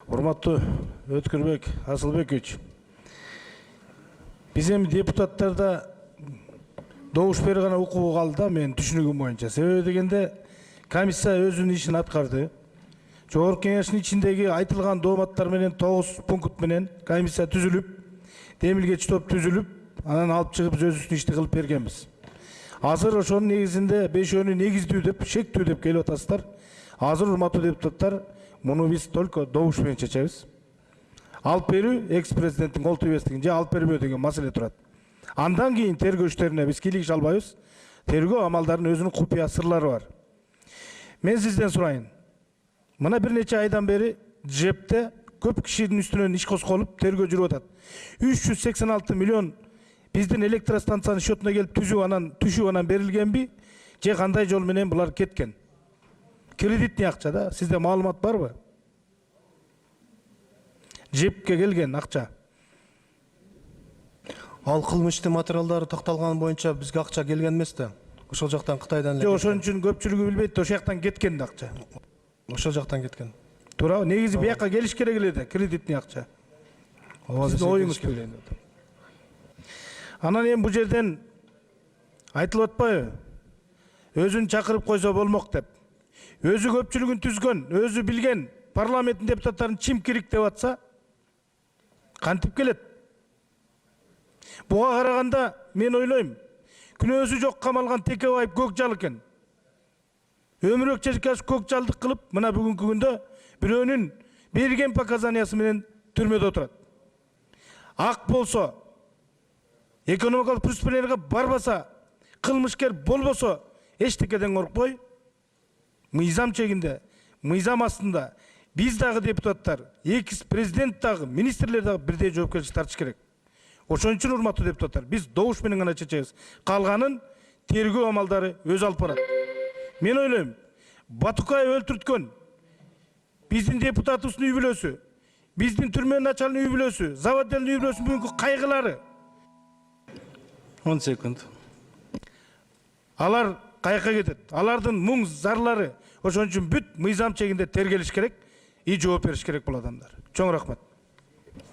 Урматтуу Өткүрбек Асылбекович, биз эми депутаттарда добуш бере гана укугу калды да, менин түшүнүгүм боюнча. Себеби дегенде комиссия өзүнүн ишин аткарды. Жогорку кеңештин ичиндеги айтылган дооматтар менен 9 пункт менен комиссия түзүлүп, демилгеч топ түзүлүп, анан алып чыгып өзүбүздүн ишти кылып бергенбиз. Азыр ошонун негизинде бешөөнү негиздүү деп, шектүү деп келип атасыздар. Азыр урматтуу депутаттар, муну биз только добуш менен чечебиз. Алып берүү экс-президенттин кол тийбестигин же алып бербөө деген маселе турат. Андан кийин тергөө иштерине биз кийлигише албайбыз. Тергөө амалдарынын өзүнүн купуя сырлары бар. Мен сизден сурайын. Мына бир нече айдан бери ЖЭПте көп кишинин үстүнөн иш козголуп, тергөө жүрүп атат. 386 миллион биздин электростанциянын счетуна келип түшүп анан берилгенби, же кандай жол менен булар кеткен? Кредитный акча да, сизде маалымат барбы? ЖЭПке келген акча. Ал кылмыштын материалдары такталган боюнча бизге акча келген эмес да. Ошол жактан Кытайдан эле. Жок, ошон үчүн көпчүлүгү билбейт, ошол жактан кеткен да акча. Ошол жактан кеткен. Туурабы? Негизи бияка келиш керек эле да, кредитный акча. Сиздин оюңуз келген. Анан эми бул жерден айтылып атпайбы? Өзүн чакырып койсо болмок деп. Өзү көпчүлүгүн түзгөн, өзү билген парламенттин депутаттарын чимкирик деп атса, кантип келет? Буга караганда мен ойлойм, күнөөсү жок камалган Текебаев Көкжал экен. Өмүрөк Черкасов Көкжалдык кылып, мына бүгүнкү күндө бирөөнүн берген показаниясы менен түрмөдө отурат. Ак болсо, экономикалык преступлениеге барбаса, кылмышкер болбосо, эчтекеден коркпой, мыйзам чегинде, мыйзам астында биз дагы депутаттар, экс-президент дагы, министрлер дагы бирдей жоопкерчилик тартыш керек. Ошон үчүн урматтуу депутаттар, биз добуш менен гана чечебиз. Калганын тергөө амалдары өз алып барат. Мен ойлойм, Батукаев өлтүрткөн биздин депутатыбыздын үй бүлөсү, биздин түрмө начальный үй бүлөсү, заводдельный үй бүлөсүнүн бүгүнкү кайгылары. 10 секунд. Алар кайка кетет. Алардын муң зарлары. Ошон үчүн бүт мыйзам чегинде тергелиш керек, жооп бериш керек бул адамдар. Чоң рахмат.